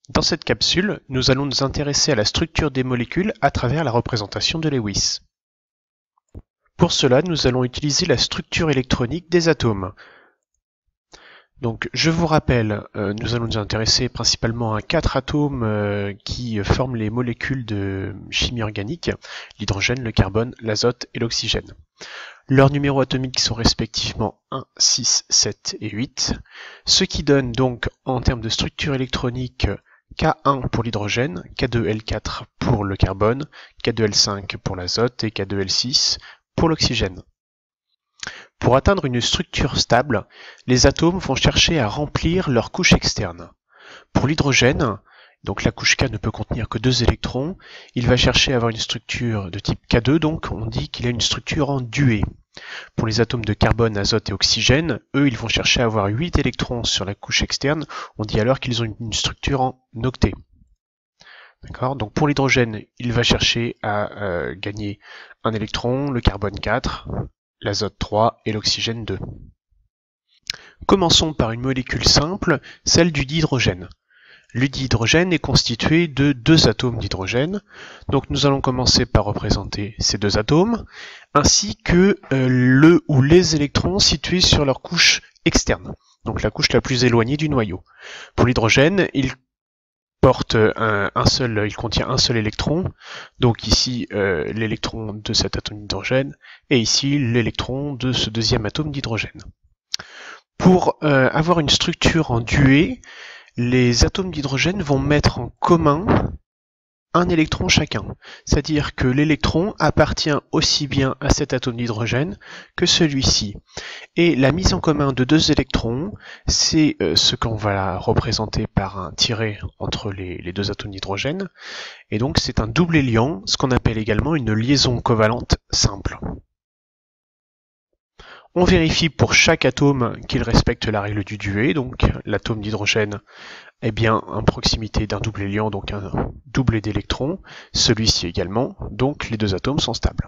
Dans cette capsule, nous allons nous intéresser à la structure des molécules à travers la représentation de Lewis. Pour cela, nous allons utiliser la structure électronique des atomes. Donc, je vous rappelle, nous allons nous intéresser principalement à 4 atomes qui forment les molécules de chimie organique, l'hydrogène, le carbone, l'azote et l'oxygène. Leurs numéros atomiques sont respectivement 1, 6, 7 et 8, ce qui donne donc en termes de structure électronique K1 pour l'hydrogène, K2L4 pour le carbone, K2L5 pour l'azote et K2L6 pour l'oxygène. Pour atteindre une structure stable, les atomes vont chercher à remplir leur couche externe. Pour l'hydrogène, donc la couche K ne peut contenir que 2 électrons, il va chercher à avoir une structure de type K2, donc on dit qu'il a une structure en duée. Pour les atomes de carbone, azote et oxygène, eux, ils vont chercher à avoir 8 électrons sur la couche externe, on dit alors qu'ils ont une structure en octet. D'accord ? Donc pour l'hydrogène, il va chercher à gagner un électron, le carbone 4, l'azote 3 et l'oxygène 2. Commençons par une molécule simple, celle du dihydrogène. Le dihydrogène est constitué de 2 atomes d'hydrogène, donc nous allons commencer par représenter ces 2 atomes, ainsi que le ou les électrons situés sur leur couche externe, donc la couche la plus éloignée du noyau. Pour l'hydrogène, il contient un seul électron, donc ici l'électron de cet atome d'hydrogène, et ici l'électron de ce deuxième atome d'hydrogène. Pour avoir une structure en duée, les atomes d'hydrogène vont mettre en commun un électron chacun, c'est-à-dire que l'électron appartient aussi bien à cet atome d'hydrogène que celui-ci. Et la mise en commun de 2 électrons, c'est ce qu'on va représenter par un tiret entre les 2 atomes d'hydrogène, et donc c'est un double liant, ce qu'on appelle également une liaison covalente simple. On vérifie pour chaque atome qu'il respecte la règle du duet, donc l'atome d'hydrogène est bien en proximité d'un double liant, donc un doublet d'électrons, celui-ci également, donc les 2 atomes sont stables.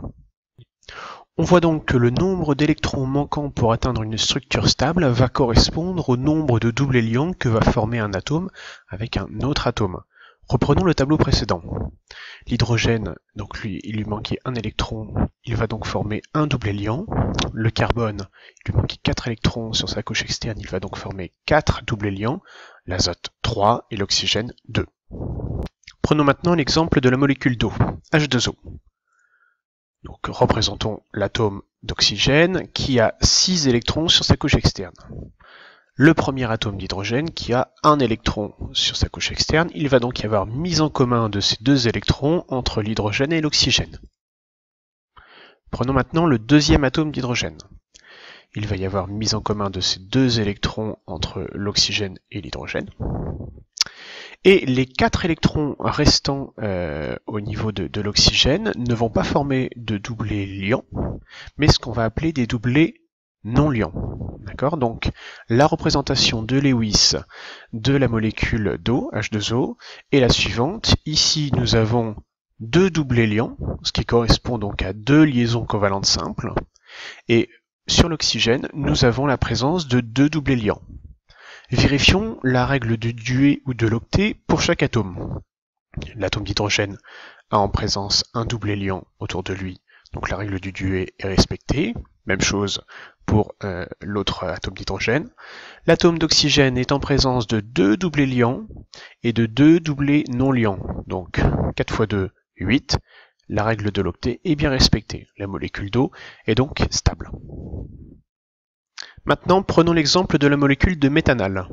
On voit donc que le nombre d'électrons manquants pour atteindre une structure stable va correspondre au nombre de doublets liants que va former un atome avec un autre atome. Reprenons le tableau précédent. L'hydrogène, donc lui, il lui manquait un électron, il va donc former un doublet liant. Le carbone, il lui manquait 4 électrons sur sa couche externe, il va donc former 4 doublets liants. L'azote 3 et l'oxygène 2. Prenons maintenant l'exemple de la molécule d'eau, H2O. Donc représentons l'atome d'oxygène qui a 6 électrons sur sa couche externe. Le premier atome d'hydrogène qui a un électron sur sa couche externe, il va donc y avoir mise en commun de ces 2 électrons entre l'hydrogène et l'oxygène. Prenons maintenant le deuxième atome d'hydrogène. Il va y avoir mise en commun de ces 2 électrons entre l'oxygène et l'hydrogène. Et les 4 électrons restants au niveau de l'oxygène ne vont pas former de doublets liants, mais ce qu'on va appeler des doublets non liants. D'accord ? Donc la représentation de Lewis de la molécule d'eau, H2O, est la suivante. Ici nous avons 2 doublets liants, ce qui correspond donc à 2 liaisons covalentes simples, et sur l'oxygène, nous avons la présence de 2 doublets liants. Vérifions la règle du duet ou de l'octet pour chaque atome. L'atome d'hydrogène a en présence un doublet liant autour de lui, donc la règle du duet est respectée. Même chose pour l'autre atome d'hydrogène. L'atome d'oxygène est en présence de 2 doublets liants et de 2 doublets non liants, donc 4 x 2, 8. La règle de l'octet est bien respectée. La molécule d'eau est donc stable. Maintenant, prenons l'exemple de la molécule de méthanal.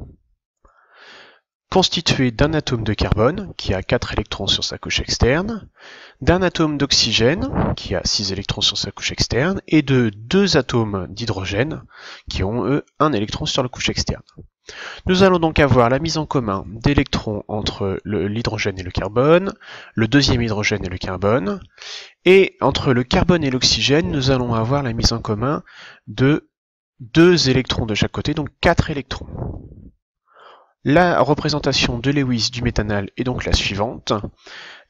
Constituée d'un atome de carbone, qui a 4 électrons sur sa couche externe, d'un atome d'oxygène, qui a 6 électrons sur sa couche externe, et de 2 atomes d'hydrogène, qui ont, eux, 1 électron sur la couche externe. Nous allons donc avoir la mise en commun d'électrons entre l'hydrogène et le carbone, le deuxième hydrogène et le carbone, et entre le carbone et l'oxygène, nous allons avoir la mise en commun de 2 électrons de chaque côté, donc 4 électrons. La représentation de Lewis du méthanal est donc la suivante.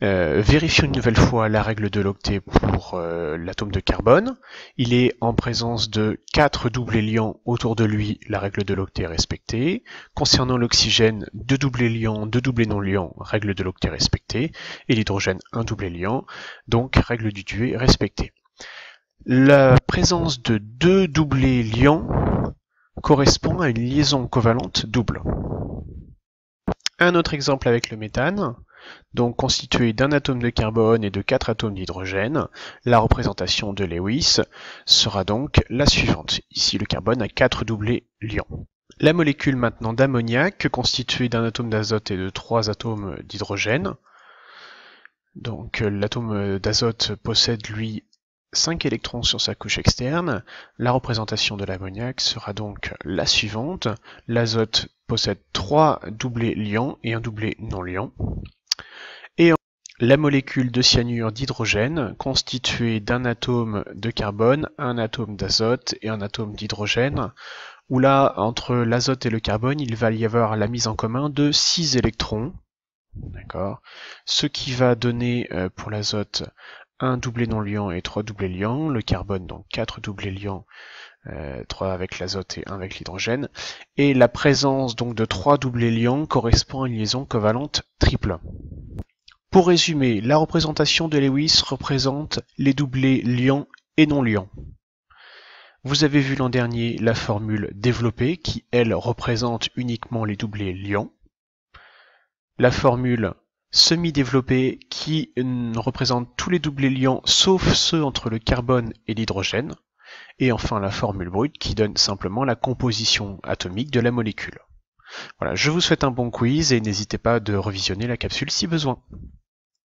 Vérifions une nouvelle fois la règle de l'octet pour l'atome de carbone. Il est en présence de 4 doublés liants autour de lui, la règle de l'octet est respectée. Concernant l'oxygène, 2 doublés liants, 2 doublés non liants, règle de l'octet respectée. Et l'hydrogène, un doublé liant, donc règle du duet respectée. La présence de 2 doublés liants correspond à une liaison covalente double. Un autre exemple avec le méthane, donc constitué d'un atome de carbone et de 4 atomes d'hydrogène. La représentation de Lewis sera donc la suivante. Ici, le carbone a 4 doublés liants. La molécule maintenant d'ammoniac, constituée d'un atome d'azote et de 3 atomes d'hydrogène. Donc l'atome d'azote possède, lui, 5 électrons sur sa couche externe. La représentation de l'ammoniac sera donc la suivante. L'azote possède 3 doublés liants et un doublé non liant. Et la molécule de cyanure d'hydrogène, constituée d'un atome de carbone, un atome d'azote et un atome d'hydrogène, où là, entre l'azote et le carbone, il va y avoir la mise en commun de 6 électrons. D'accord. Ce qui va donner pour l'azote un doublé non liant et 3 doublés liants, le carbone donc 4 doublés liants, 3 avec l'azote et 1 avec l'hydrogène, et la présence donc de 3 doublés liants correspond à une liaison covalente triple. Pour résumer, la représentation de Lewis représente les doublés liants et non liants. Vous avez vu l'an dernier la formule développée qui, elle, représente uniquement les doublés liants. La formule semi-développée qui représente tous les doublés liants sauf ceux entre le carbone et l'hydrogène. Et enfin la formule brute qui donne simplement la composition atomique de la molécule. Voilà, je vous souhaite un bon quiz et n'hésitez pas de revisionner la capsule si besoin.